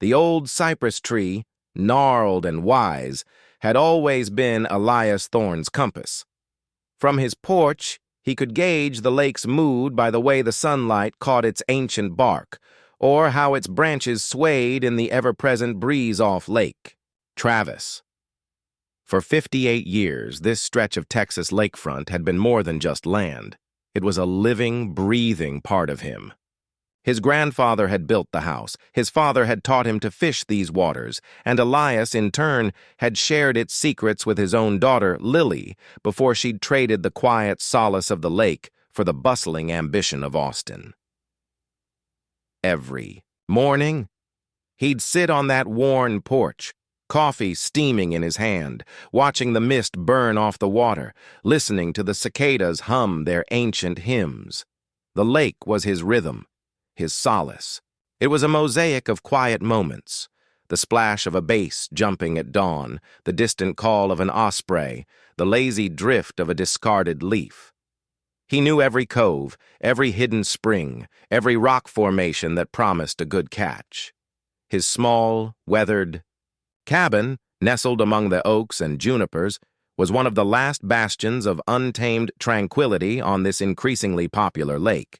The old cypress tree, gnarled and wise, had always been Elias Thorne's compass. From his porch, he could gauge the lake's mood by the way the sunlight caught its ancient bark, or how its branches swayed in the ever-present breeze off Lake Travis. For 58 years, this stretch of Texas lakefront had been more than just land. It was a living, breathing part of him. His grandfather had built the house, his father had taught him to fish these waters, and Elias, in turn, had shared its secrets with his own daughter, Lily, before she'd traded the quiet solace of the lake for the bustling ambition of Austin. Every morning, he'd sit on that worn porch, coffee steaming in his hand, watching the mist burn off the water, listening to the cicadas hum their ancient hymns. The lake was his rhythm, his solace. It was a mosaic of quiet moments, the splash of a bass jumping at dawn, the distant call of an osprey, the lazy drift of a discarded leaf. He knew every cove, every hidden spring, every rock formation that promised a good catch. His small, weathered cabin, nestled among the oaks and junipers, was one of the last bastions of untamed tranquility on this increasingly popular lake.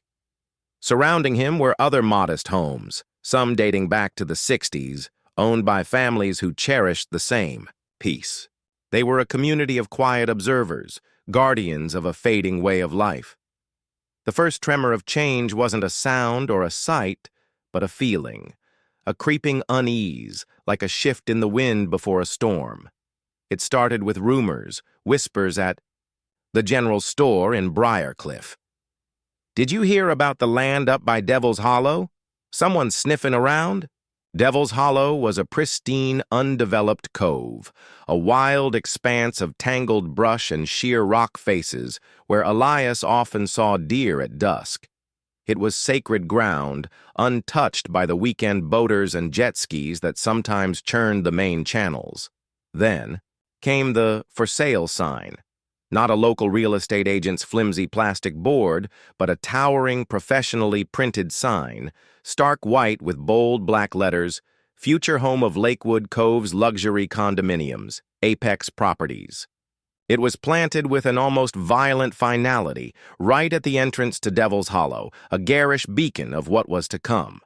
Surrounding him were other modest homes, some dating back to the 60s, owned by families who cherished the same peace. They were a community of quiet observers, guardians of a fading way of life. The first tremor of change wasn't a sound or a sight, but a feeling, a creeping unease, like a shift in the wind before a storm. It started with rumors, whispers at the general store in Briarcliff. "Did you hear about the land up by Devil's Hollow? Someone sniffing around?" Devil's Hollow was a pristine, undeveloped cove, a wild expanse of tangled brush and sheer rock faces where Elias often saw deer at dusk. It was sacred ground, untouched by the weekend boaters and jet skis that sometimes churned the main channels. Then came the "for sale" sign. Not a local real estate agent's flimsy plastic board, but a towering, professionally printed sign, stark white with bold black letters, "Future home of Lakewood Cove's luxury condominiums, Apex Properties." It was planted with an almost violent finality, right at the entrance to Devil's Hollow, a garish beacon of what was to come.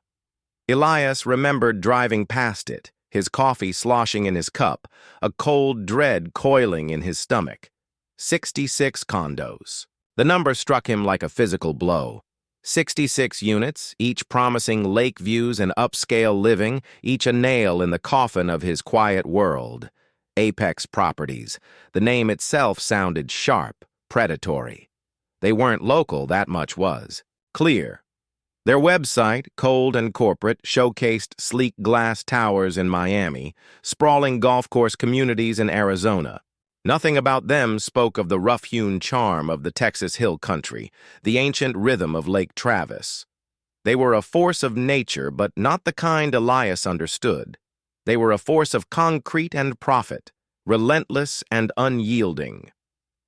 Elias remembered driving past it, his coffee sloshing in his cup, a cold dread coiling in his stomach. 66 condos. The number struck him like a physical blow. 66 units, each promising lake views and upscale living, each a nail in the coffin of his quiet world. Apex Properties. The name itself sounded sharp, predatory. They weren't local, that much was clear. Their website, cold and corporate, showcased sleek glass towers in Miami, sprawling golf course communities in Arizona. Nothing about them spoke of the rough-hewn charm of the Texas Hill Country, the ancient rhythm of Lake Travis. They were a force of nature, but not the kind Elias understood. They were a force of concrete and profit, relentless and unyielding.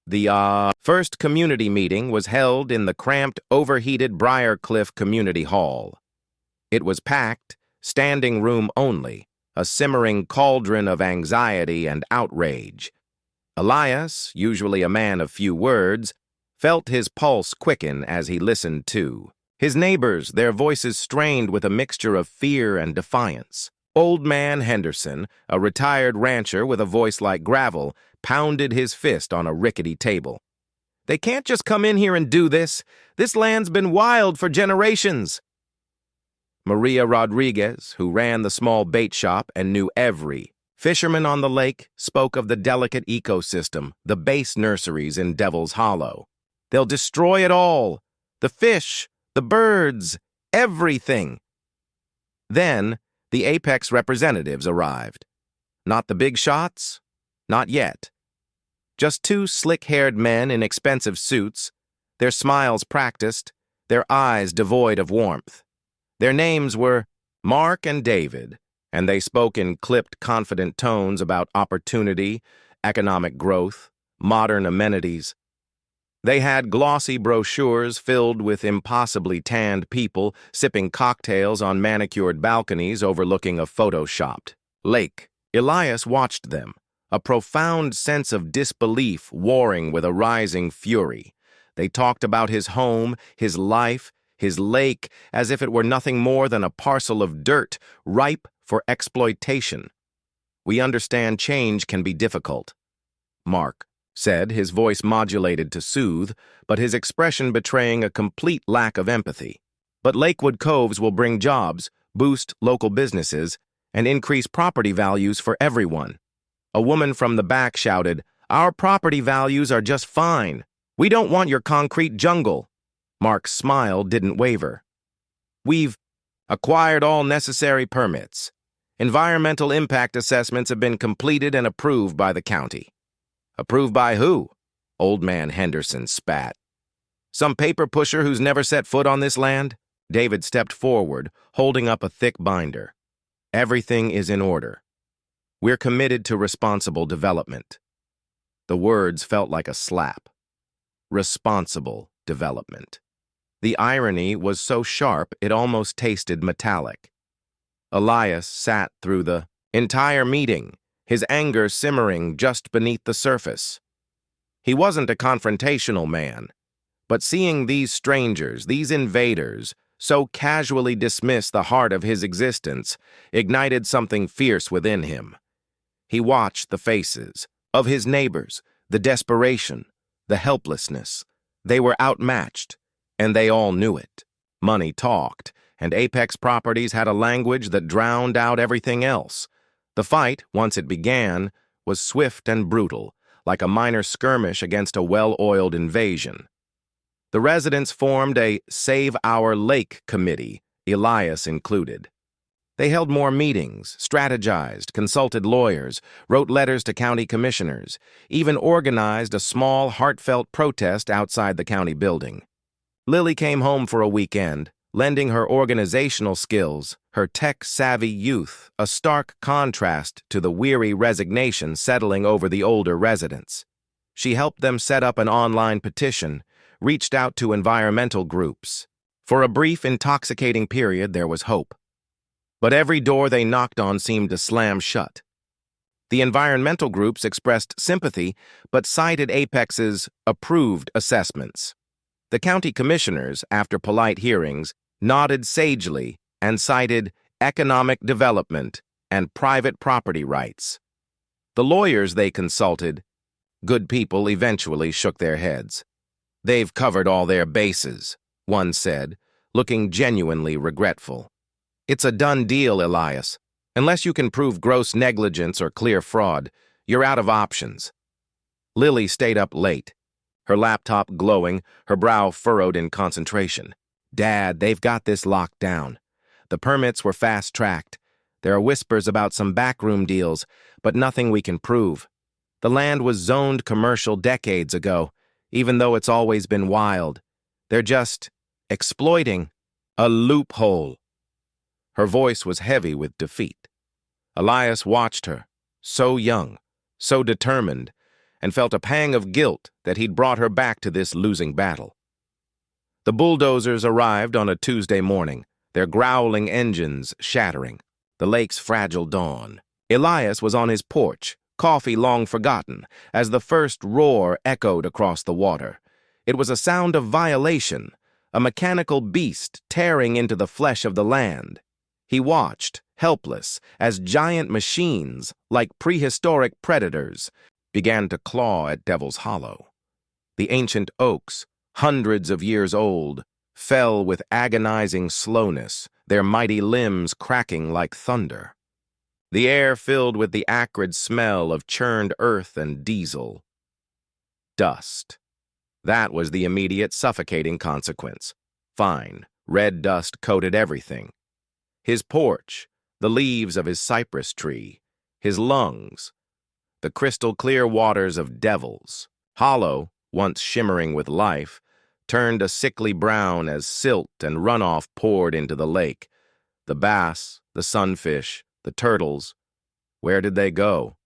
The first community meeting was held in the cramped, overheated Briarcliff Community Hall. It was packed, standing room only, a simmering cauldron of anxiety and outrage. Elias, usually a man of few words, felt his pulse quicken as he listened too. His neighbors, their voices strained with a mixture of fear and defiance. Old Man Henderson, a retired rancher with a voice like gravel, pounded his fist on a rickety table. "They can't just come in here and do this. This land's been wild for generations." Maria Rodriguez, who ran the small bait shop and knew every fisherman on the lake, spoke of the delicate ecosystem, the base nurseries in Devil's Hollow. "They'll destroy it all. The fish, the birds, everything." Then, the Apex representatives arrived. Not the big shots? Not yet. Just two slick-haired men in expensive suits, their smiles practiced, their eyes devoid of warmth. Their names were Mark and David, and they spoke in clipped, confident tones about opportunity, economic growth, modern amenities. They had glossy brochures filled with impossibly tanned people sipping cocktails on manicured balconies overlooking a photoshopped lake. Elias watched them, a profound sense of disbelief warring with a rising fury. They talked about his home, his life, his lake, as if it were nothing more than a parcel of dirt, ripe for exploitation. "We understand change can be difficult," Mark said, his voice modulated to soothe, but his expression betraying a complete lack of empathy. "But Lakewood Coves will bring jobs, boost local businesses, and increase property values for everyone." A woman from the back shouted, "Our property values are just fine. We don't want your concrete jungle." Mark's smile didn't waver. "We've acquired all necessary permits. Environmental impact assessments have been completed and approved by the county." "Approved by who?" Old Man Henderson spat. "Some paper pusher who's never set foot on this land?" David stepped forward, holding up a thick binder. "Everything is in order. We're committed to responsible development." The words felt like a slap. Responsible development. The irony was so sharp it almost tasted metallic. Elias sat through the entire meeting, his anger simmering just beneath the surface. He wasn't a confrontational man, but seeing these strangers, these invaders, so casually dismiss the heart of his existence, ignited something fierce within him. He watched the faces of his neighbors, the desperation, the helplessness. They were outmatched, and they all knew it. Money talked, and Apex Properties had a language that drowned out everything else. The fight, once it began, was swift and brutal, like a minor skirmish against a well-oiled invasion. The residents formed a Save Our Lake committee, Elias included. They held more meetings, strategized, consulted lawyers, wrote letters to county commissioners, even organized a small, heartfelt protest outside the county building. Lily came home for a weekend, lending her organizational skills, her tech-savvy youth, a stark contrast to the weary resignation settling over the older residents. She helped them set up an online petition, reached out to environmental groups. For a brief, intoxicating period, there was hope. But every door they knocked on seemed to slam shut. The environmental groups expressed sympathy, but cited Apex's approved assessments. The county commissioners, after polite hearings, nodded sagely and cited economic development and private property rights. The lawyers they consulted, good people, eventually shook their heads. "They've covered all their bases," one said, looking genuinely regretful. "It's a done deal, Elias. Unless you can prove gross negligence or clear fraud, you're out of options." Lily stayed up late, her laptop glowing, her brow furrowed in concentration. "Dad, they've got this locked down. The permits were fast-tracked. There are whispers about some backroom deals, but nothing we can prove. The land was zoned commercial decades ago, even though it's always been wild. They're just exploiting a loophole." Her voice was heavy with defeat. Elias watched her, so young, so determined, and felt a pang of guilt that he'd brought her back to this losing battle. The bulldozers arrived on a Tuesday morning, their growling engines shattering the lake's fragile dawn. Elias was on his porch, coffee long forgotten, as the first roar echoed across the water. It was a sound of violation, a mechanical beast tearing into the flesh of the land. He watched, helpless, as giant machines, like prehistoric predators, began to claw at Devil's Hollow. The ancient oaks, hundreds of years old, fell with agonizing slowness, their mighty limbs cracking like thunder. The air filled with the acrid smell of churned earth and diesel. Dust. That was the immediate suffocating consequence. Fine, red dust coated everything. His porch, the leaves of his cypress tree, his lungs, the crystal-clear waters of Devil's Hollow, once shimmering with life, turned a sickly brown as silt and runoff poured into the lake. The bass, the sunfish, the turtles, where did they go?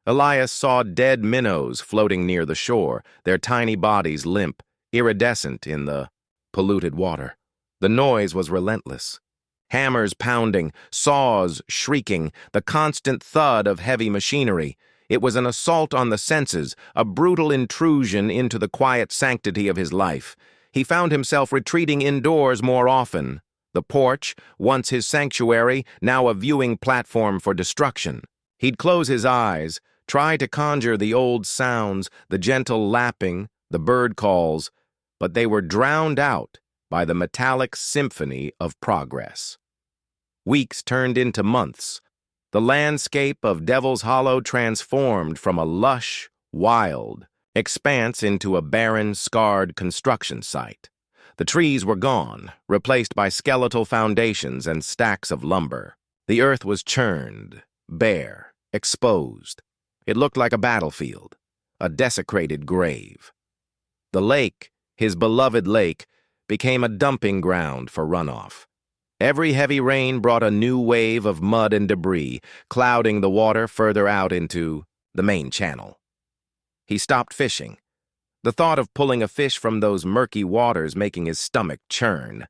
Elias saw dead minnows floating near the shore, their tiny bodies limp, iridescent in the polluted water. The noise was relentless. Hammers pounding, saws shrieking, the constant thud of heavy machinery. It was an assault on the senses, a brutal intrusion into the quiet sanctity of his life. He found himself retreating indoors more often. The porch, once his sanctuary, now a viewing platform for destruction. He'd close his eyes, try to conjure the old sounds, the gentle lapping, the bird calls, but they were drowned out by the metallic symphony of progress. Weeks turned into months. The landscape of Devil's Hollow transformed from a lush, wild expanse into a barren, scarred construction site. The trees were gone, replaced by skeletal foundations and stacks of lumber. The earth was churned, bare, exposed. It looked like a battlefield, a desecrated grave. The lake, his beloved lake, became a dumping ground for runoff. Every heavy rain brought a new wave of mud and debris, clouding the water further out into the main channel. He stopped fishing, the thought of pulling a fish from those murky waters making his stomach churn.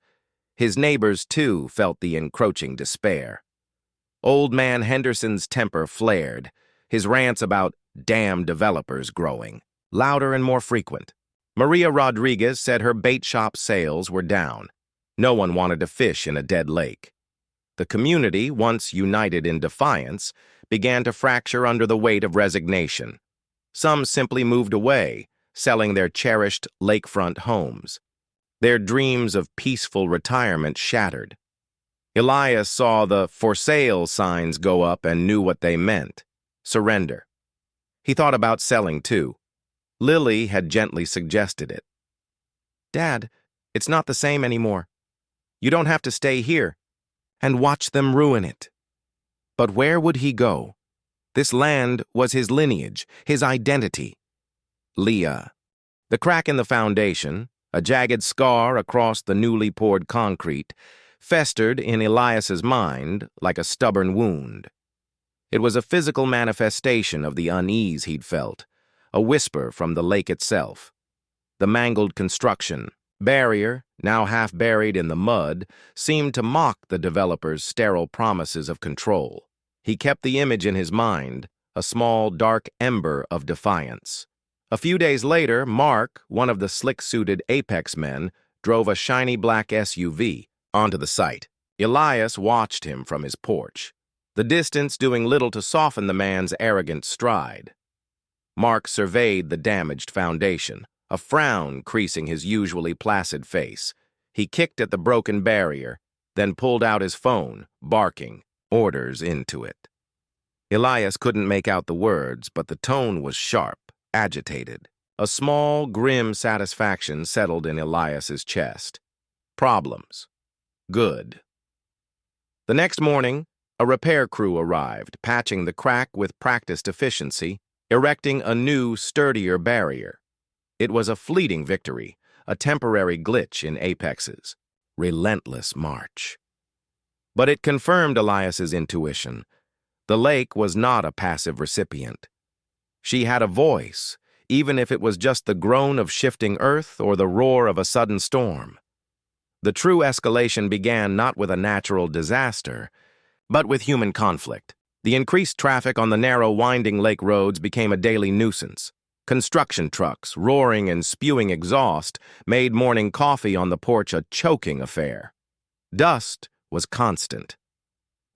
His neighbors, too, felt the encroaching despair. Old man Henderson's temper flared, his rants about damn developers growing, louder and more frequent. Maria Rodriguez said her bait shop sales were down. No one wanted to fish in a dead lake. The community, once united in defiance, began to fracture under the weight of resignation. Some simply moved away, selling their cherished lakefront homes. Their dreams of peaceful retirement shattered. Elias saw the for sale signs go up and knew what they meant: surrender. He thought about selling too. Lily had gently suggested it. "Dad, it's not the same anymore. You don't have to stay here and watch them ruin it." But where would he go? This land was his lineage, his identity. Leah. The crack in the foundation, a jagged scar across the newly poured concrete, festered in Elias's mind like a stubborn wound. It was a physical manifestation of the unease he'd felt, a whisper from the lake itself. The mangled construction, barrier, now half buried in the mud, seemed to mock the developer's sterile promises of control. He kept the image in his mind, a small, dark ember of defiance. A few days later, Mark, one of the slick-suited Apex men, drove a shiny black SUV onto the site. Elias watched him from his porch, the distance doing little to soften the man's arrogant stride. Mark surveyed the damaged foundation, a frown creasing his usually placid face. He kicked at the broken barrier, then pulled out his phone, barking orders into it. Elias couldn't make out the words, but the tone was sharp, agitated. A small, grim satisfaction settled in Elias's chest. Problems. Good. The next morning, a repair crew arrived, patching the crack with practiced efficiency, erecting a new, sturdier barrier. It was a fleeting victory, a temporary glitch in Apex's relentless march. But it confirmed Elias's intuition. The lake was not a passive recipient. She had a voice, even if it was just the groan of shifting earth or the roar of a sudden storm. The true escalation began not with a natural disaster, but with human conflict. The increased traffic on the narrow, winding lake roads became a daily nuisance. Construction trucks, roaring and spewing exhaust, made morning coffee on the porch a choking affair. Dust was constant,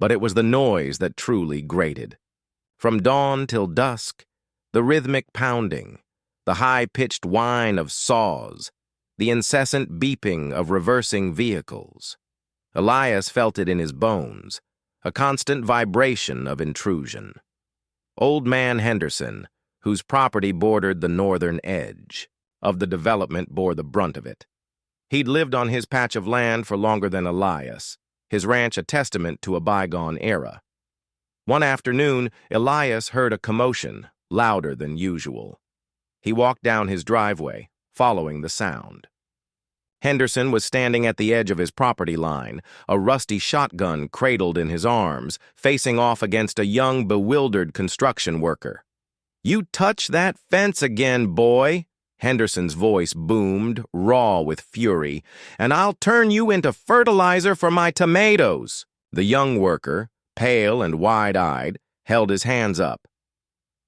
but it was the noise that truly grated. From dawn till dusk, the rhythmic pounding, the high-pitched whine of saws, the incessant beeping of reversing vehicles. Elias felt it in his bones, a constant vibration of intrusion. Old man Henderson, whose property bordered the northern edge of the development, bore the brunt of it. He'd lived on his patch of land for longer than Elias, his ranch a testament to a bygone era. One afternoon, Elias heard a commotion, louder than usual. He walked down his driveway, following the sound. Henderson was standing at the edge of his property line, a rusty shotgun cradled in his arms, facing off against a young, bewildered construction worker. "You touch that fence again, boy," Henderson's voice boomed, raw with fury, "and I'll turn you into fertilizer for my tomatoes." The young worker, pale and wide-eyed, held his hands up.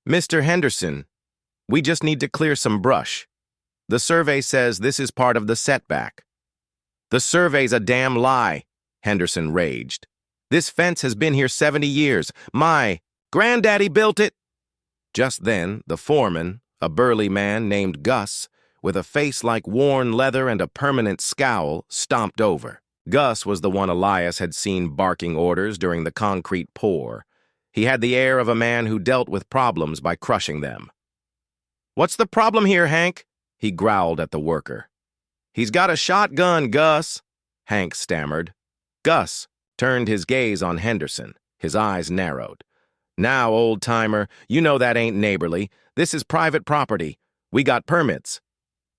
"Mr. Henderson, we just need to clear some brush. The survey says this is part of the setback." "The survey's a damn lie," Henderson raged. "This fence has been here 70 years. My granddaddy built it." Just then, the foreman, a burly man named Gus, with a face like worn leather and a permanent scowl, stomped over. Gus was the one Elias had seen barking orders during the concrete pour. He had the air of a man who dealt with problems by crushing them. "What's the problem here, Hank?" he growled at the worker. "He's got a shotgun, Gus," Hank stammered. Gus turned his gaze on Henderson, his eyes narrowed. "Now, old-timer, you know that ain't neighborly. This is private property. We got permits."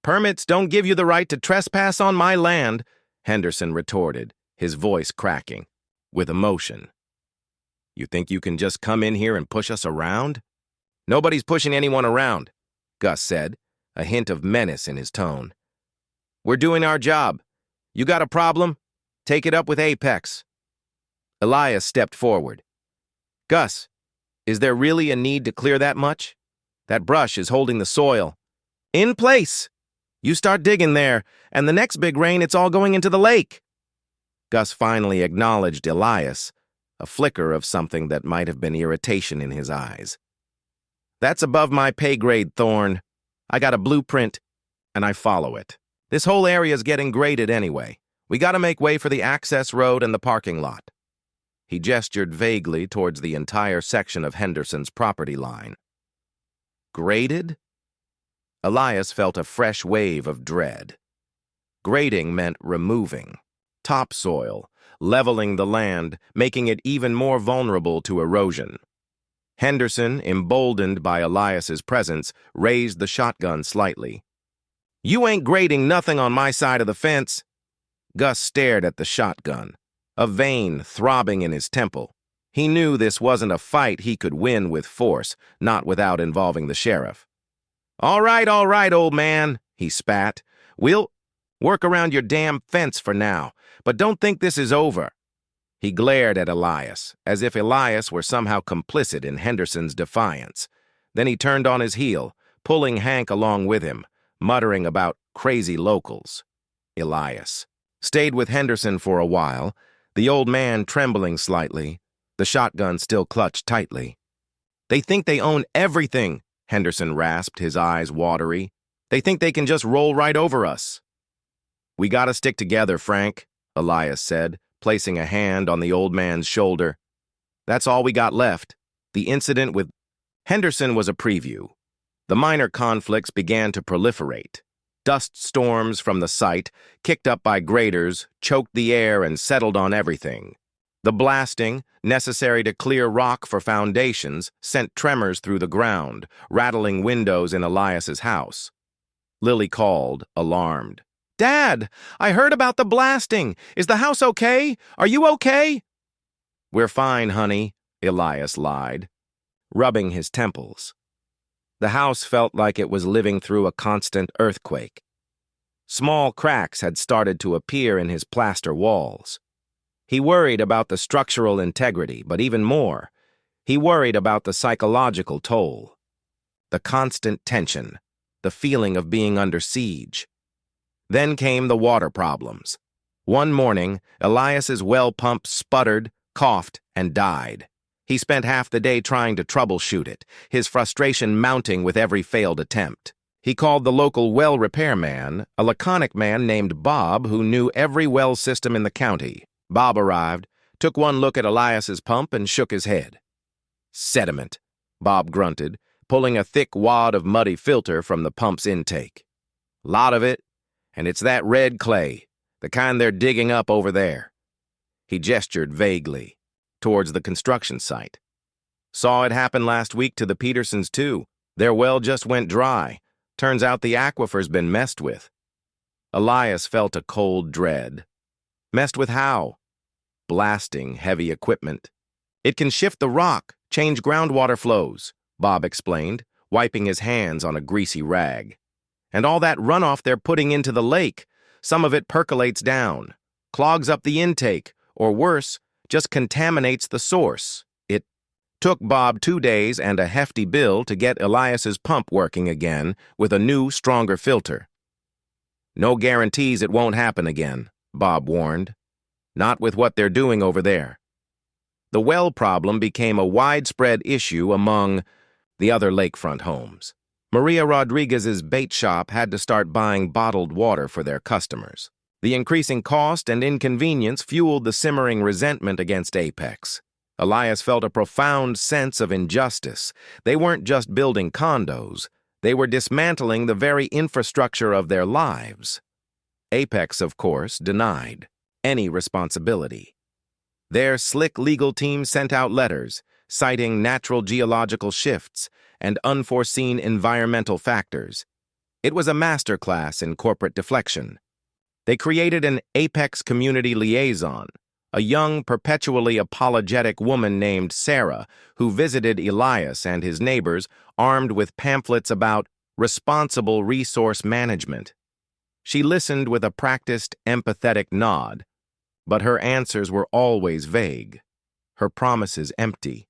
"Permits don't give you the right to trespass on my land," Henderson retorted, his voice cracking, with emotion. "You think you can just come in here and push us around?" "Nobody's pushing anyone around," Gus said, a hint of menace in his tone. "We're doing our job. You got a problem? Take it up with Apex." Elias stepped forward. "Gus, is there really a need to clear that much? That brush is holding the soil." "In place! You start digging there, and the next big rain it's all going into the lake." Gus finally acknowledged Elias, a flicker of something that might have been irritation in his eyes. "That's above my pay grade, Thorne. I got a blueprint, and I follow it. This whole area's getting graded anyway. We gotta make way for the access road and the parking lot." He gestured vaguely towards the entire section of Henderson's property line. Graded? Elias felt a fresh wave of dread. Grading meant removing. Topsoil, leveling the land, making it even more vulnerable to erosion. Henderson, emboldened by Elias's presence, raised the shotgun slightly. "You ain't grading nothing on my side of the fence." Gus stared at the shotgun, a vein throbbing in his temple. He knew this wasn't a fight he could win with force, not without involving the sheriff. All right, old man," he spat. "We'll work around your damn fence for now, but don't think this is over." He glared at Elias, as if Elias were somehow complicit in Henderson's defiance. Then he turned on his heel, pulling Hank along with him, muttering about crazy locals. Elias stayed with Henderson for a while, the old man trembling slightly, the shotgun still clutched tightly. "They think they own everything," Henderson rasped, his eyes watery. "They think they can just roll right over us." "We gotta stick together, Frank," Elias said, placing a hand on the old man's shoulder. "That's all we got left. The incident with Henderson was a preview. The minor conflicts began to proliferate. Dust storms from the site, kicked up by graders, choked the air and settled on everything. The blasting, necessary to clear rock for foundations, sent tremors through the ground, rattling windows in Elias's house. Lily called, alarmed. "Dad, I heard about the blasting. Is the house okay? Are you okay?" "We're fine, honey," Elias lied, rubbing his temples. The house felt like it was living through a constant earthquake. Small cracks had started to appear in his plaster walls. He worried about the structural integrity, but even more, he worried about the psychological toll. The constant tension, the feeling of being under siege. Then came the water problems. One morning, Elias's well pump sputtered, coughed, and died. He spent half the day trying to troubleshoot it, his frustration mounting with every failed attempt. He called the local well repairman, a laconic man named Bob who knew every well system in the county. Bob arrived, took one look at Elias's pump, and shook his head. "Sediment," Bob grunted, pulling a thick wad of muddy filter from the pump's intake. "Lot of it, and it's that red clay, the kind they're digging up over there." He gestured vaguely towards the construction site. "Saw it happen last week to the Petersons, too. Their well just went dry. Turns out the aquifer's been messed with." Elias felt a cold dread. Messed with how? Blasting heavy equipment. "It can shift the rock, change groundwater flows," Bob explained, wiping his hands on a greasy rag. "And all that runoff they're putting into the lake, some of it percolates down, clogs up the intake, or worse, just contaminates the source. It took Bob 2 days and a hefty bill to get Elias's pump working again with a new, stronger filter. No guarantees it won't happen again," Bob warned. "Not with what they're doing over there." The well problem became a widespread issue among the other lakefront homes. Maria Rodriguez's bait shop had to start buying bottled water for their customers. The increasing cost and inconvenience fueled the simmering resentment against Apex. Elias felt a profound sense of injustice. They weren't just building condos, they were dismantling the very infrastructure of their lives. Apex, of course, denied any responsibility. Their slick legal team sent out letters, citing natural geological shifts and unforeseen environmental factors. It was a masterclass in corporate deflection. They created an Apex community liaison, a young, perpetually apologetic woman named Sarah, who visited Elias and his neighbors armed with pamphlets about responsible resource management. She listened with a practiced, empathetic nod, but her answers were always vague, her promises empty.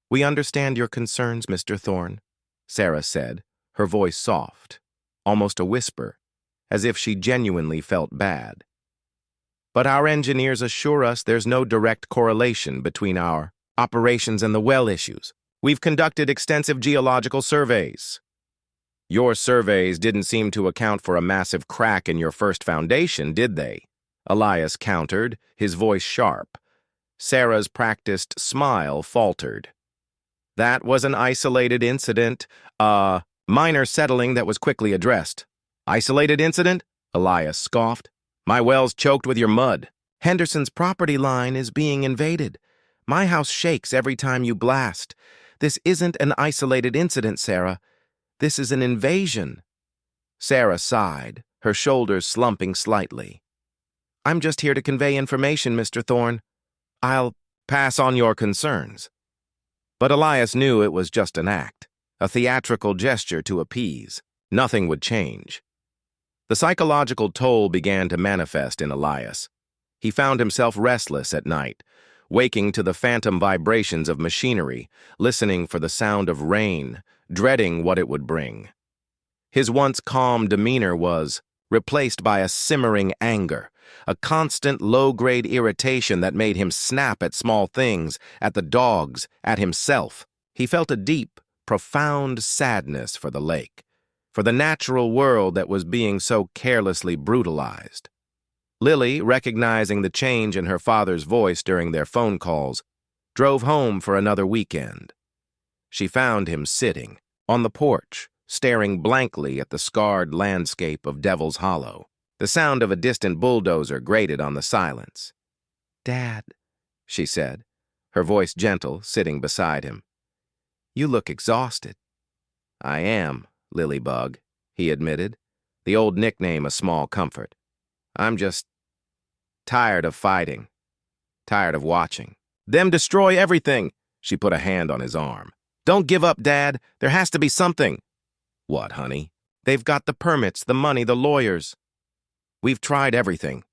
"We understand your concerns, Mr. Thorne," Sarah said, her voice soft, almost a whisper, as if she genuinely felt bad. "But our engineers assure us there's no direct correlation between our operations and the well issues. We've conducted extensive geological surveys." "Your surveys didn't seem to account for a massive crack in your first foundation, did they?" Elias countered, his voice sharp. Sarah's practiced smile faltered. "That was an isolated incident, minor settling that was quickly addressed." "Isolated incident?" Elias scoffed. "My well's choked with your mud." "Henderson's property line is being invaded. My house shakes every time you blast. This isn't an isolated incident, Sarah. This is an invasion." Sarah sighed, her shoulders slumping slightly. "I'm just here to convey information, Mr. Thorne. I'll pass on your concerns." But Elias knew it was just an act, a theatrical gesture to appease. Nothing would change. The psychological toll began to manifest in Elias. He found himself restless at night, waking to the phantom vibrations of machinery, listening for the sound of rain, dreading what it would bring. His once calm demeanor was replaced by a simmering anger, a constant low-grade irritation that made him snap at small things, at the dogs, at himself. He felt a deep, profound sadness for the lake, for the natural world that was being so carelessly brutalized. Lily, recognizing the change in her father's voice during their phone calls, drove home for another weekend. She found him sitting on the porch, staring blankly at the scarred landscape of Devil's Hollow. The sound of a distant bulldozer grated on the silence. "Dad," she said, her voice gentle, sitting beside him. "You look exhausted." "I am, Lilybug," he admitted, the old nickname a small comfort. "I'm just tired of fighting, tired of watching them destroy everything." She put a hand on his arm. "Don't give up, Dad. There has to be something." "What, honey?" "They've got the permits, the money, the lawyers. We've tried everything."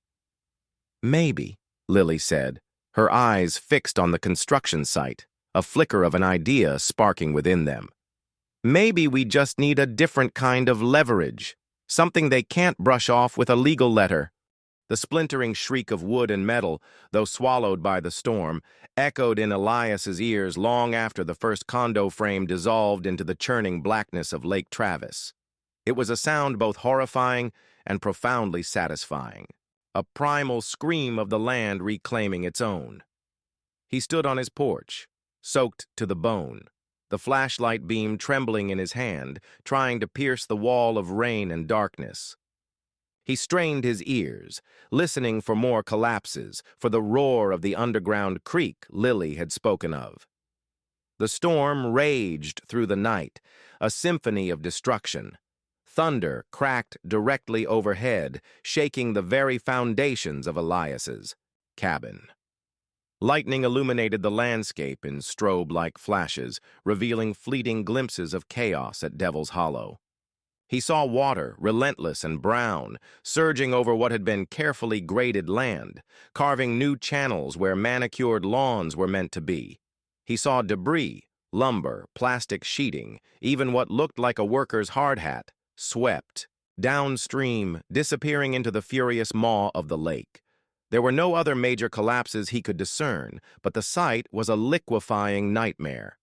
"Maybe," Lily said, her eyes fixed on the construction site, a flicker of an idea sparking within them. "Maybe we just need a different kind of leverage, something they can't brush off with a legal letter." The splintering shriek of wood and metal, though swallowed by the storm, echoed in Elias's ears long after the first condo frame dissolved into the churning blackness of Lake Travis. It was a sound both horrifying and profoundly satisfying, a primal scream of the land reclaiming its own. He stood on his porch, soaked to the bone, the flashlight beam trembling in his hand, trying to pierce the wall of rain and darkness. He strained his ears, listening for more collapses, for the roar of the underground creek Lily had spoken of. The storm raged through the night, a symphony of destruction. Thunder cracked directly overhead, shaking the very foundations of Elias's cabin. Lightning illuminated the landscape in strobe-like flashes, revealing fleeting glimpses of chaos at Devil's Hollow. He saw water, relentless and brown, surging over what had been carefully graded land, carving new channels where manicured lawns were meant to be. He saw debris, lumber, plastic sheeting, even what looked like a worker's hard hat, swept, downstream, disappearing into the furious maw of the lake. There were no other major collapses he could discern, but the sight was a liquefying nightmare.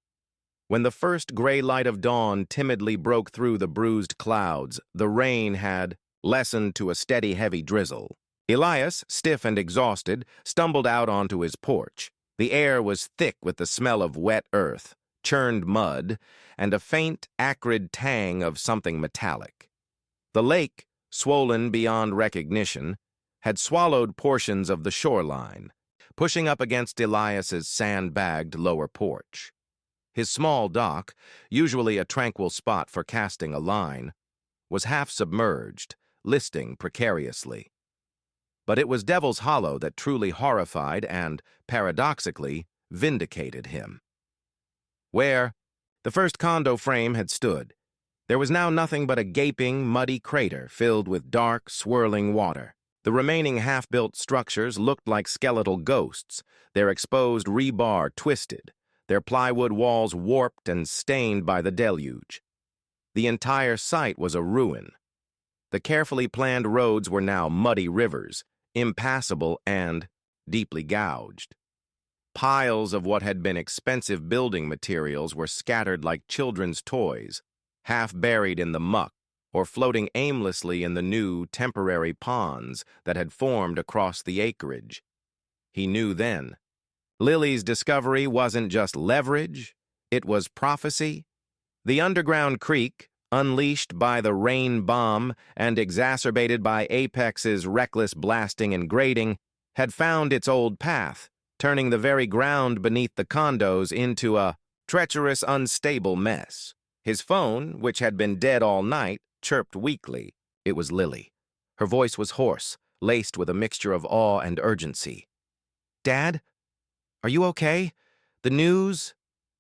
When the first gray light of dawn timidly broke through the bruised clouds, the rain had lessened to a steady, heavy drizzle. Elias, stiff and exhausted, stumbled out onto his porch. The air was thick with the smell of wet earth, churned mud, and a faint, acrid tang of something metallic. The lake, swollen beyond recognition, had swallowed portions of the shoreline, pushing up against Elias's sand-bagged lower porch. His small dock, usually a tranquil spot for casting a line, was half submerged, listing precariously. But it was Devil's Hollow that truly horrified and, paradoxically, vindicated him. Where the first condo frame had stood, there was now nothing but a gaping, muddy crater filled with dark, swirling water. The remaining half-built structures looked like skeletal ghosts, their exposed rebar twisted, their plywood walls warped and stained by the deluge. The entire site was a ruin. The carefully planned roads were now muddy rivers, impassable and deeply gouged. Piles of what had been expensive building materials were scattered like children's toys, half buried in the muck or floating aimlessly in the new, temporary ponds that had formed across the acreage. He knew then. Lily's discovery wasn't just leverage, it was prophecy. The underground creek, unleashed by the rain bomb and exacerbated by Apex's reckless blasting and grading, had found its old path, turning the very ground beneath the condos into a treacherous, unstable mess. His phone, which had been dead all night, chirped weakly. It was Lily. Her voice was hoarse, laced with a mixture of awe and urgency. "Dad? Are you okay? The news?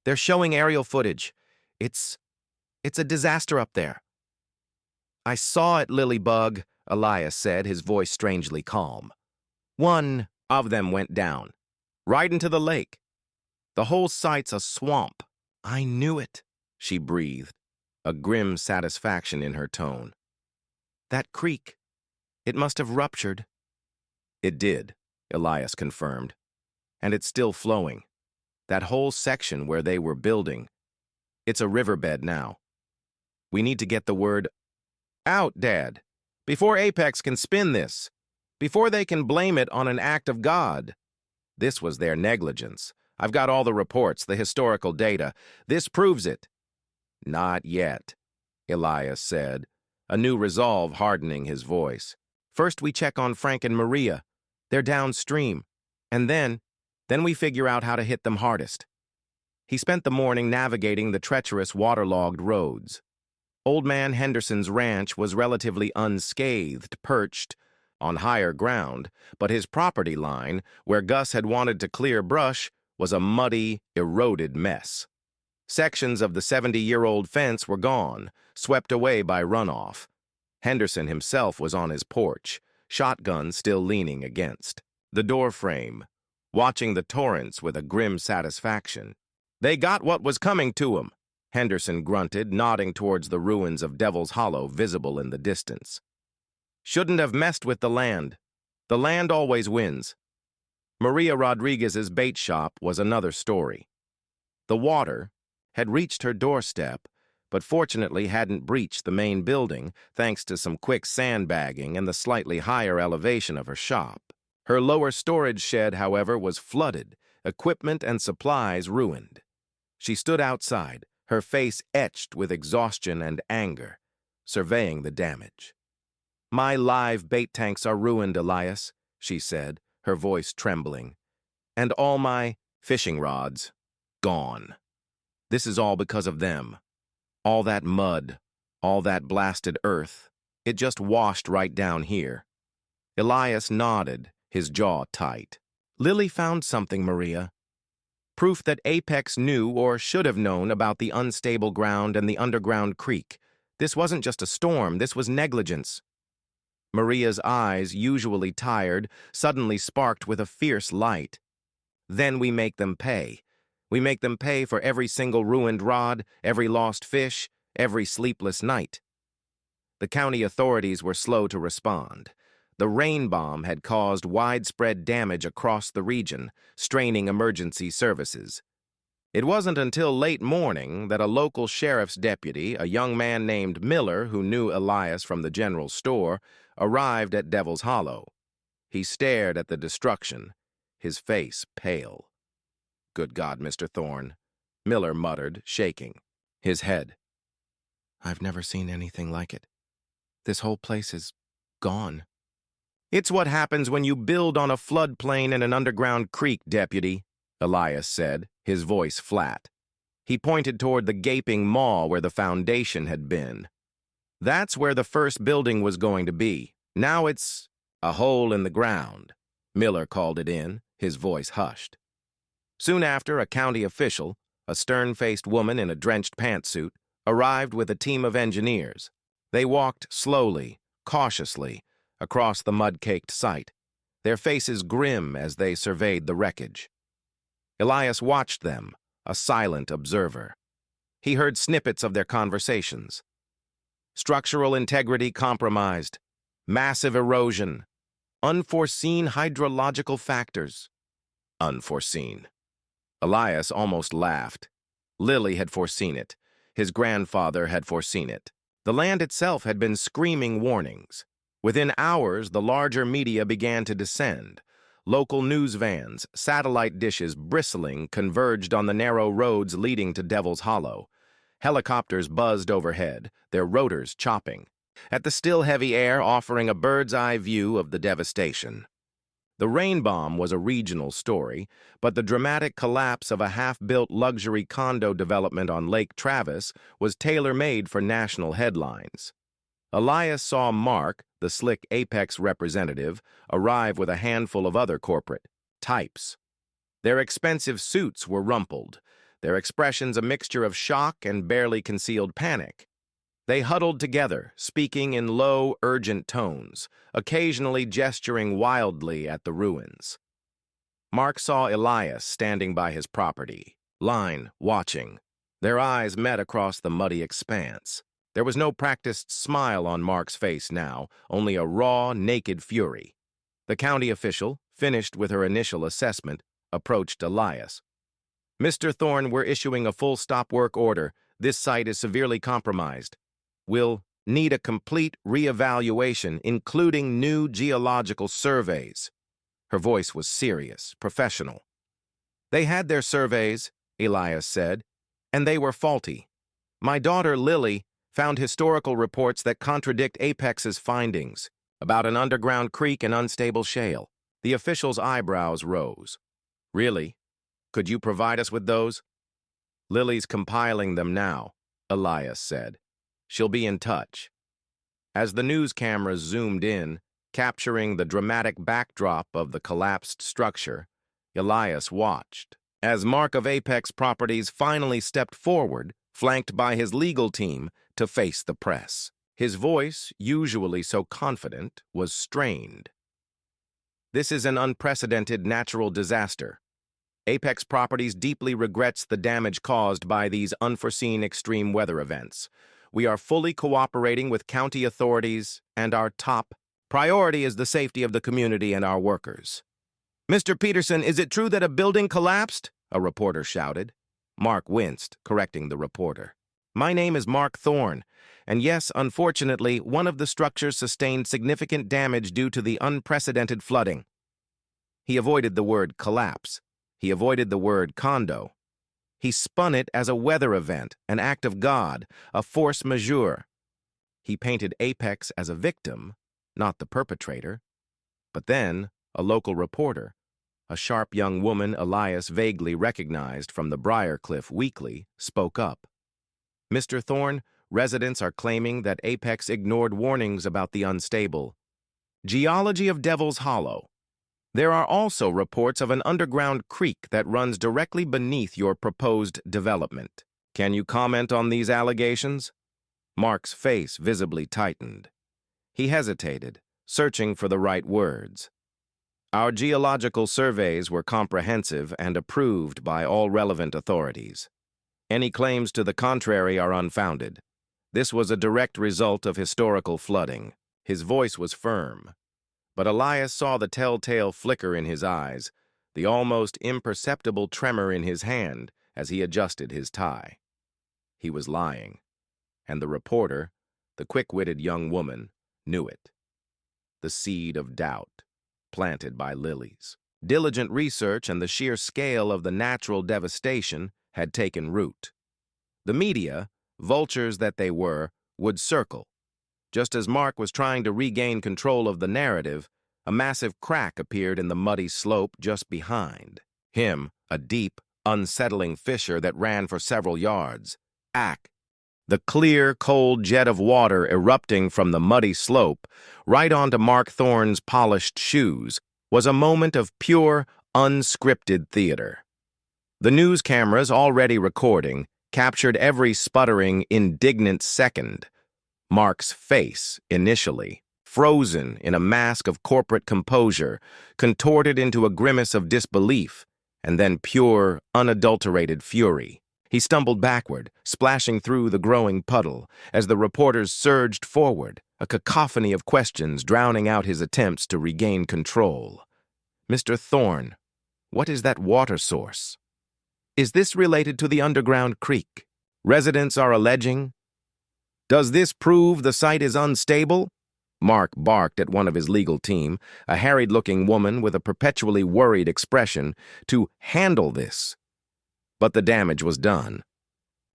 They're showing aerial footage. It's a disaster up there." "I saw it, Lilybug," Elias said, his voice strangely calm. "One of them went down, right into the lake. The whole site's a swamp." "I knew it," she breathed, a grim satisfaction in her tone. "That creek, it must have ruptured." "It did," Elias confirmed. "And it's still flowing. That whole section where they were building, it's a riverbed now. We need to get the word out, Dad, before Apex can spin this, before they can blame it on an act of God. This was their negligence. I've got all the reports, the historical data. This proves it." "Not yet," Elias said, a new resolve hardening his voice. "First we check on Frank and Maria. They're downstream. And then we figure out how to hit them hardest." He spent the morning navigating the treacherous, waterlogged roads. Old Man Henderson's ranch was relatively unscathed, perched on higher ground, but his property line, where Gus had wanted to clear brush, was a muddy, eroded mess. Sections of the 70-year-old fence were gone, swept away by runoff. Henderson himself was on his porch, shotgun still leaning against the doorframe, watching the torrents with a grim satisfaction. "They got what was coming to 'em," Henderson grunted, nodding towards the ruins of Devil's Hollow visible in the distance. "Shouldn't have messed with the land. The land always wins." Maria Rodriguez's bait shop was another story. The water had reached her doorstep, but fortunately hadn't breached the main building thanks to some quick sandbagging and the slightly higher elevation of her shop. Her lower storage shed, however, was flooded, equipment and supplies ruined. She stood outside, her face etched with exhaustion and anger, surveying the damage. "My live bait tanks are ruined, Elias," she said, her voice trembling. "And all my fishing rods, gone. This is all because of them. All that mud, all that blasted earth, it just washed right down here." Elias nodded, his jaw tight. Lily found something, Maria. Proof that Apex knew or should have known about the unstable ground and the underground creek. This wasn't just a storm, this was negligence. Maria's eyes, usually tired, suddenly sparked with a fierce light. Then we make them pay. We make them pay for every single ruined rod, every lost fish, every sleepless night. The county authorities were slow to respond. The rain bomb had caused widespread damage across the region, straining emergency services. It wasn't until late morning that a local sheriff's deputy, a young man named Miller who knew Elias from the general store, arrived at Devil's Hollow. He stared at the destruction, his face pale. "Good God, Mr. Thorne," Miller muttered, shaking his head. "I've never seen anything like it. This whole place is gone." "It's what happens when you build on a floodplain in an underground creek, Deputy," Elias said, his voice flat. He pointed toward the gaping maw where the foundation had been. "That's where the first building was going to be. Now it's a hole in the ground," Miller called it in, his voice hushed. Soon after, a county official, a stern-faced woman in a drenched pantsuit, arrived with a team of engineers. They walked slowly, cautiously, across the mud-caked site, their faces grim as they surveyed the wreckage. Elias watched them, a silent observer. He heard snippets of their conversations. Structural integrity compromised, massive erosion, unforeseen hydrological factors. Unforeseen. Elias almost laughed. Lily had foreseen it. His grandfather had foreseen it. The land itself had been screaming warnings. Within hours, the larger media began to descend. Local news vans, satellite dishes bristling, converged on the narrow roads leading to Devil's Hollow. Helicopters buzzed overhead, their rotors chopping, at the still heavy air offering a bird's-eye view of the devastation. The rain bomb was a regional story, but the dramatic collapse of a half-built luxury condo development on Lake Travis was tailor-made for national headlines. Elias saw Mark, the slick Apex representative, arrive with a handful of other corporate types. Their expensive suits were rumpled, their expressions a mixture of shock and barely concealed panic. They huddled together, speaking in low, urgent tones, occasionally gesturing wildly at the ruins. Mark saw Elias standing by his property, line, watching. Their eyes met across the muddy expanse. There was no practiced smile on Mark's face now, only a raw, naked fury. The county official, finished with her initial assessment, approached Elias. "Mr. Thorne, we're issuing a full stop work order. This site is severely compromised. We'll need a complete reevaluation, including new geological surveys." Her voice was serious, professional. "They had their surveys," Elias said, "and they were faulty. My daughter, Lily, found historical reports that contradict Apex's findings about an underground creek and unstable shale." The official's eyebrows rose. "Really? Could you provide us with those?" "Lily's compiling them now," Elias said. "She'll be in touch." As the news cameras zoomed in, capturing the dramatic backdrop of the collapsed structure, Elias watched. As Mark of Apex Properties finally stepped forward, flanked by his legal team, to face the press. His voice, usually so confident, was strained. "This is an unprecedented natural disaster. Apex Properties deeply regrets the damage caused by these unforeseen extreme weather events. We are fully cooperating with county authorities, and our top priority is the safety of the community and our workers." "Mr. Peterson, is it true that a building collapsed?" a reporter shouted. Mark winced, correcting the reporter. "My name is Mark Thorne, and yes, unfortunately, one of the structures sustained significant damage due to the unprecedented flooding." He avoided the word collapse. He avoided the word condo. He spun it as a weather event, an act of God, a force majeure. He painted Apex as a victim, not the perpetrator. But then, a local reporter, a sharp young woman Elias vaguely recognized from the Briarcliff Weekly, spoke up. "Mr. Thorne, residents are claiming that Apex ignored warnings about the unstable geology of Devil's Hollow. There are also reports of an underground creek that runs directly beneath your proposed development. Can you comment on these allegations? Mark's face visibly tightened. He hesitated, searching for the right words. Our geological surveys were comprehensive and approved by all relevant authorities. Any claims to the contrary are unfounded. This was a direct result of historical flooding. His voice was firm, but Elias saw the telltale flicker in his eyes, the almost imperceptible tremor in his hand as he adjusted his tie. He was lying, and the reporter, the quick-witted young woman, knew it. The seed of doubt, planted by lilies. Diligent research and the sheer scale of the natural devastation had taken root. The media, vultures that they were, would circle. Just as Mark was trying to regain control of the narrative, a massive crack appeared in the muddy slope just behind him, a deep, unsettling fissure that ran for several yards. Ack! The clear, cold jet of water erupting from the muddy slope right onto Mark Thorne's polished shoes was a moment of pure, unscripted theater. The news cameras, already recording, captured every sputtering, indignant second. Mark's face, initially, frozen in a mask of corporate composure, contorted into a grimace of disbelief, and then pure, unadulterated fury. He stumbled backward, splashing through the growing puddle, as the reporters surged forward, a cacophony of questions drowning out his attempts to regain control. Mr. Thorne, what is that water source? Is this related to the underground creek? Residents are alleging. Does this prove the site is unstable? Mark barked at one of his legal team, a harried-looking woman with a perpetually worried expression, to handle this. But the damage was done.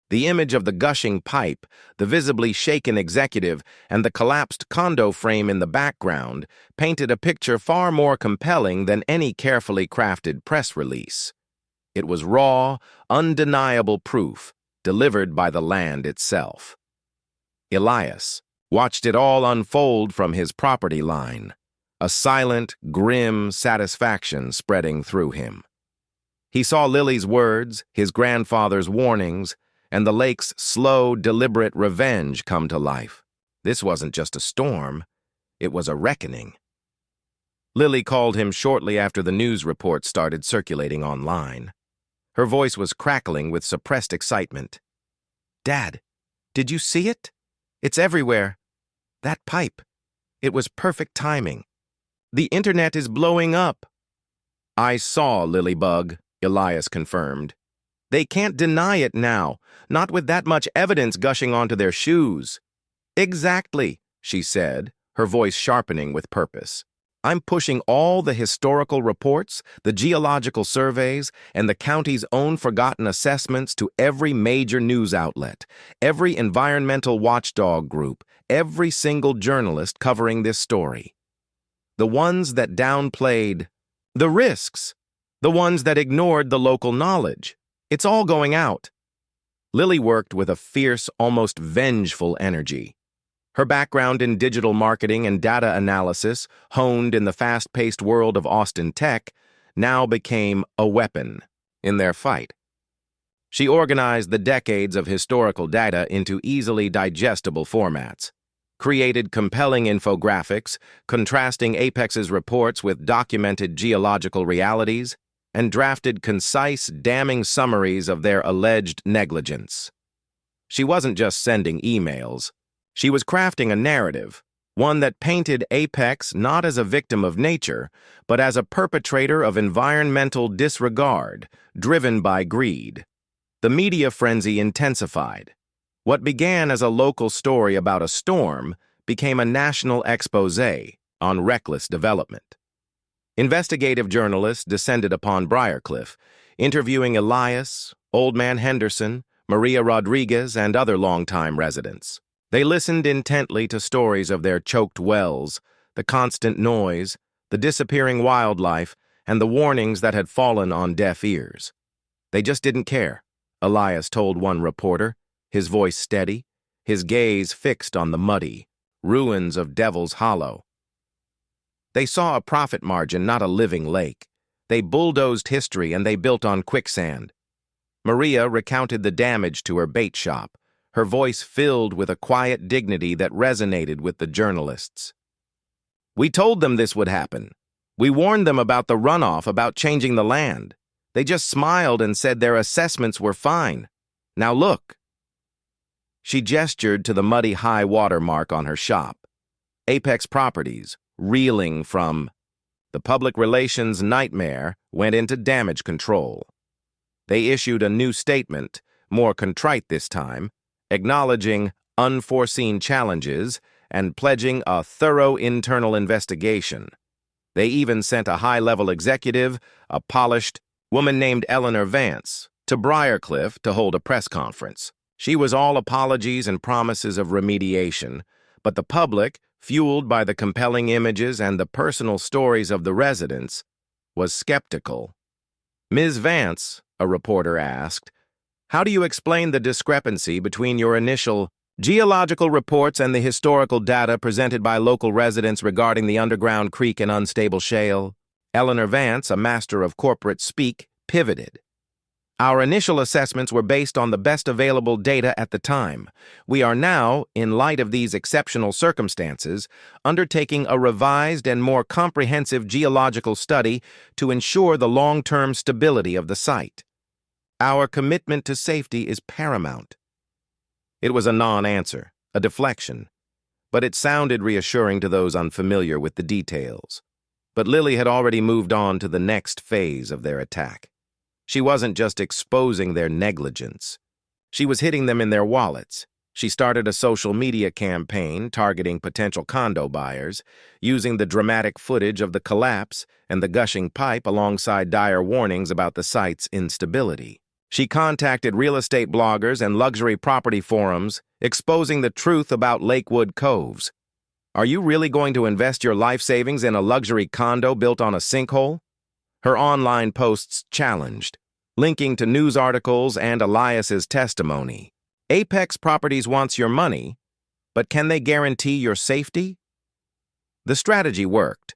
The image of the gushing pipe, the visibly shaken executive, and the collapsed condo frame in the background painted a picture far more compelling than any carefully crafted press release. It was raw, undeniable proof, delivered by the land itself. Elias watched it all unfold from his property line, a silent, grim satisfaction spreading through him. He saw Lily's words, his grandfather's warnings, and the lake's slow, deliberate revenge come to life. This wasn't just a storm, it was a reckoning. Lily called him shortly after the news reports started circulating online. Her voice was crackling with suppressed excitement. "Dad, did you see it? It's everywhere. That pipe. It was perfect timing. The internet is blowing up." "I saw, Lilybug," Elias confirmed. "They can't deny it now, not with that much evidence gushing onto their shoes." "Exactly," she said, her voice sharpening with purpose. "I'm pushing all the historical reports, the geological surveys, and the county's own forgotten assessments to every major news outlet, every environmental watchdog group, every single journalist covering this story. The ones that downplayed the risks, the ones that ignored the local knowledge. It's all going out." Lily worked with a fierce, almost vengeful energy. Her background in digital marketing and data analysis, honed in the fast-paced world of Austin tech, now became a weapon in their fight. She organized the decades of historical data into easily digestible formats, created compelling infographics, contrasting Apex's reports with documented geological realities, and drafted concise, damning summaries of their alleged negligence. She wasn't just sending emails. She was crafting a narrative, one that painted Apex not as a victim of nature, but as a perpetrator of environmental disregard, driven by greed. The media frenzy intensified. What began as a local story about a storm became a national exposé on reckless development. Investigative journalists descended upon Briarcliff, interviewing Elias, Old Man Henderson, Maria Rodriguez, and other longtime residents. They listened intently to stories of their choked wells, the constant noise, the disappearing wildlife, and the warnings that had fallen on deaf ears. They just didn't care, Elias told one reporter, his voice steady, his gaze fixed on the muddy ruins of Devil's Hollow. They saw a profit margin, not a living lake. They bulldozed history and they built on quicksand. Maria recounted the damage to her bait shop, her voice filled with a quiet dignity that resonated with the journalists. "We told them this would happen. We warned them about the runoff, about changing the land. They just smiled and said their assessments were fine. Now look." She gestured to the muddy high water mark on her shop. Apex Properties, reeling from the public relations nightmare, went into damage control. They issued a new statement, more contrite this time, acknowledging unforeseen challenges and pledging a thorough internal investigation. They even sent a high-level executive, a polished woman named Eleanor Vance, to Briarcliff to hold a press conference. She was all apologies and promises of remediation, but the public, fueled by the compelling images and the personal stories of the residents, was skeptical. "Ms. Vance," a reporter asked, "how do you explain the discrepancy between your initial geological reports and the historical data presented by local residents regarding the underground creek and unstable shale?" Eleanor Vance, a master of corporate speak, pivoted. "Our initial assessments were based on the best available data at the time. We are now, in light of these exceptional circumstances, undertaking a revised and more comprehensive geological study to ensure the long-term stability of the site. Our commitment to safety is paramount." It was a non-answer, a deflection, but it sounded reassuring to those unfamiliar with the details. But Lily had already moved on to the next phase of their attack. She wasn't just exposing their negligence. She was hitting them in their wallets. She started a social media campaign targeting potential condo buyers, using the dramatic footage of the collapse and the gushing pipe alongside dire warnings about the site's instability. She contacted real estate bloggers and luxury property forums, exposing the truth about Lakewood Coves. "Are you really going to invest your life savings in a luxury condo built on a sinkhole?" Her online posts challenged, linking to news articles and Elias's testimony. "Apex Properties wants your money, but can they guarantee your safety?" The strategy worked.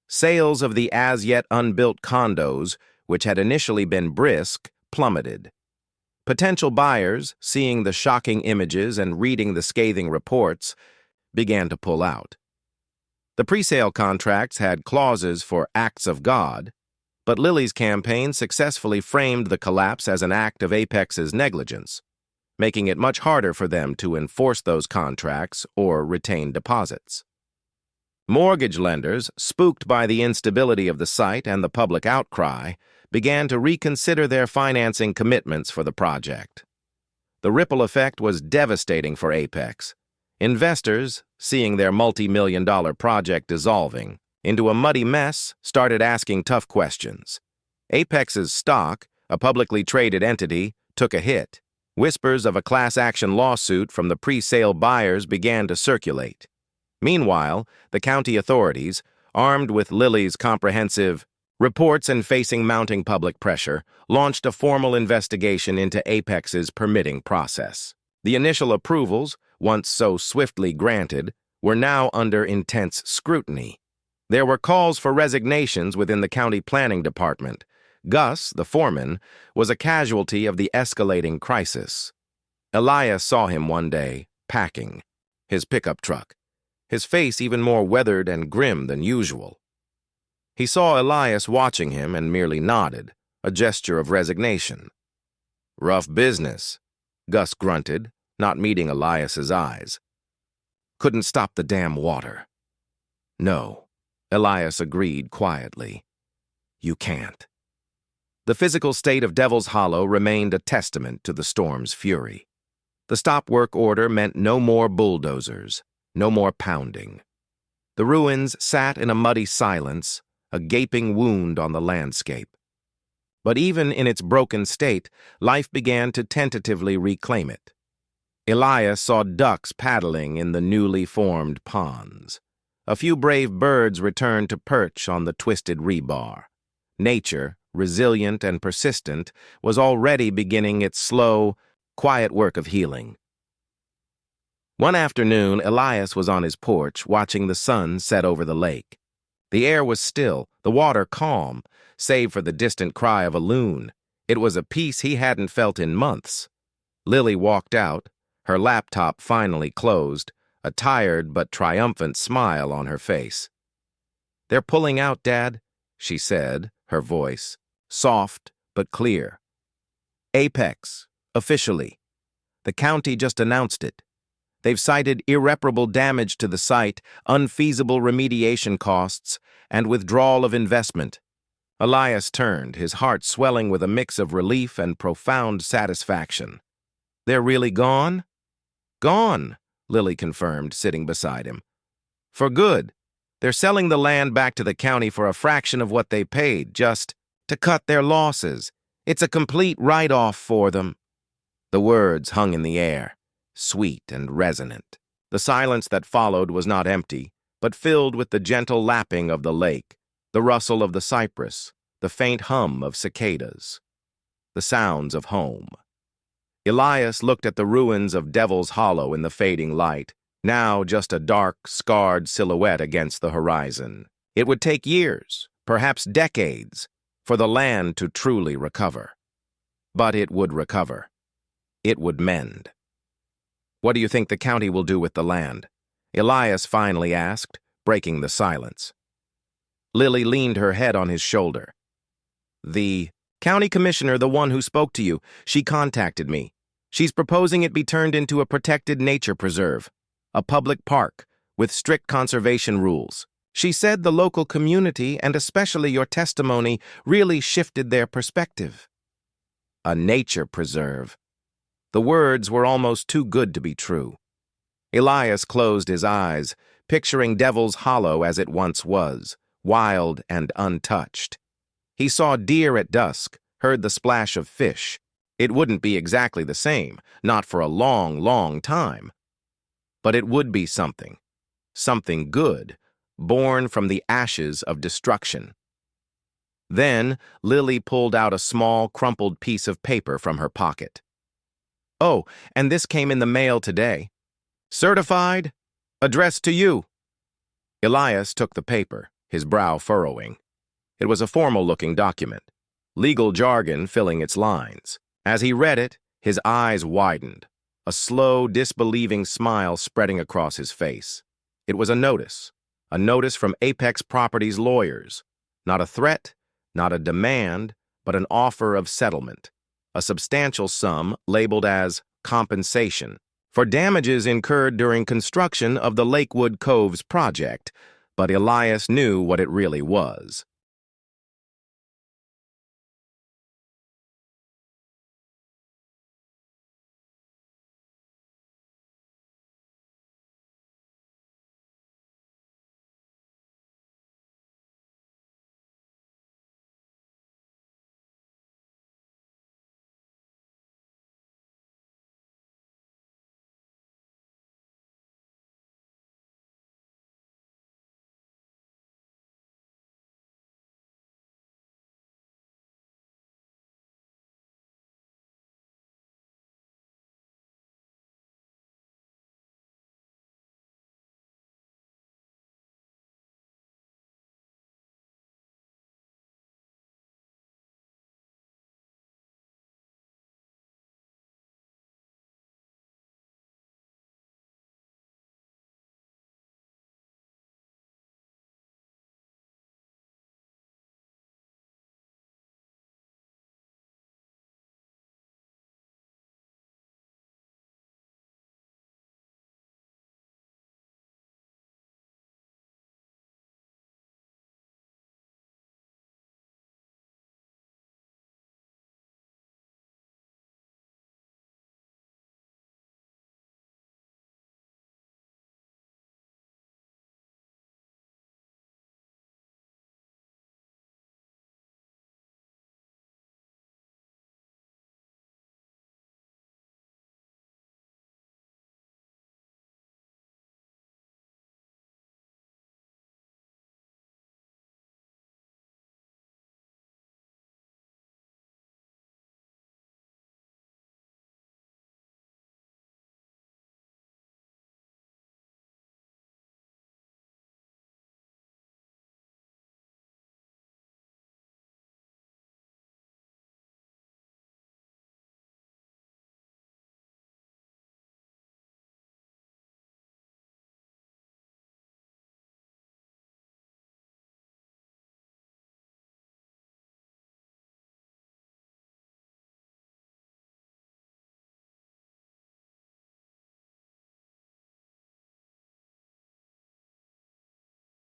Sales of the as-yet unbuilt condos, which had initially been brisk, plummeted. Potential buyers, seeing the shocking images and reading the scathing reports, began to pull out. The presale contracts had clauses for acts of God, but Lily's campaign successfully framed the collapse as an act of Apex's negligence, making it much harder for them to enforce those contracts or retain deposits. Mortgage lenders, spooked by the instability of the site and the public outcry, began to reconsider their financing commitments for the project. The ripple effect was devastating for Apex. Investors, seeing their multi-million-dollar project dissolving into a muddy mess, started asking tough questions. Apex's stock, a publicly traded entity, took a hit. Whispers of a class action lawsuit from the pre-sale buyers began to circulate. Meanwhile, the county authorities, armed with Lily's comprehensive reports and facing mounting public pressure, launched a formal investigation into Apex's permitting process. The initial approvals, once so swiftly granted, were now under intense scrutiny. There were calls for resignations within the county planning department. Gus, the foreman, was a casualty of the escalating crisis. Elias saw him one day, packing, his pickup truck, his face even more weathered and grim than usual. He saw Elias watching him and merely nodded, a gesture of resignation. "Rough business," Gus grunted, not meeting Elias's eyes. "Couldn't stop the damn water." "No," Elias agreed quietly. "You can't." The physical state of Devil's Hollow remained a testament to the storm's fury. The stop work order meant no more bulldozers, no more pounding. The ruins sat in a muddy silence, a gaping wound on the landscape. But even in its broken state, life began to tentatively reclaim it. Elias saw ducks paddling in the newly formed ponds. A few brave birds returned to perch on the twisted rebar. Nature, resilient and persistent, was already beginning its slow, quiet work of healing. One afternoon, Elias was on his porch watching the sun set over the lake. The air was still, the water calm, save for the distant cry of a loon. It was a peace he hadn't felt in months. Lily walked out, her laptop finally closed, a tired but triumphant smile on her face. "They're pulling out, Dad," she said, her voice soft but clear. "Apex, officially. The county just announced it. They've cited irreparable damage to the site, unfeasible remediation costs, and withdrawal of investment." Elias turned, his heart swelling with a mix of relief and profound satisfaction. "They're really gone?" "Gone," Lily confirmed, sitting beside him. "For good. They're selling the land back to the county for a fraction of what they paid, just to cut their losses. It's a complete write-off for them." The words hung in the air, sweet and resonant. The silence that followed was not empty, but filled with the gentle lapping of the lake, the rustle of the cypress, the faint hum of cicadas, the sounds of home. Elias looked at the ruins of Devil's Hollow in the fading light, now just a dark, scarred silhouette against the horizon. It would take years, perhaps decades, for the land to truly recover. But it would recover. It would mend. "What do you think the county will do with the land?" Elias finally asked, breaking the silence. Lily leaned her head on his shoulder. "The county commissioner, the one who spoke to you, she contacted me. She's proposing it be turned into a protected nature preserve, a public park, with strict conservation rules. She said the local community, and especially your testimony, really shifted their perspective." A nature preserve. The words were almost too good to be true. Elias closed his eyes, picturing Devil's Hollow as it once was, wild and untouched. He saw deer at dusk, heard the splash of fish. It wouldn't be exactly the same, not for a long, long time. But it would be something good, born from the ashes of destruction. Then Lily pulled out a small, crumpled piece of paper from her pocket. "Oh, and this came in the mail today. Certified, addressed to you." Elias took the paper, his brow furrowing. It was a formal-looking document, legal jargon filling its lines. As he read it, his eyes widened, a slow, disbelieving smile spreading across his face. It was a notice from Apex Properties lawyers. Not a threat, not a demand, but an offer of settlement. A substantial sum labeled as compensation for damages incurred during construction of the Lakewood Coves project, but Elias knew what it really was.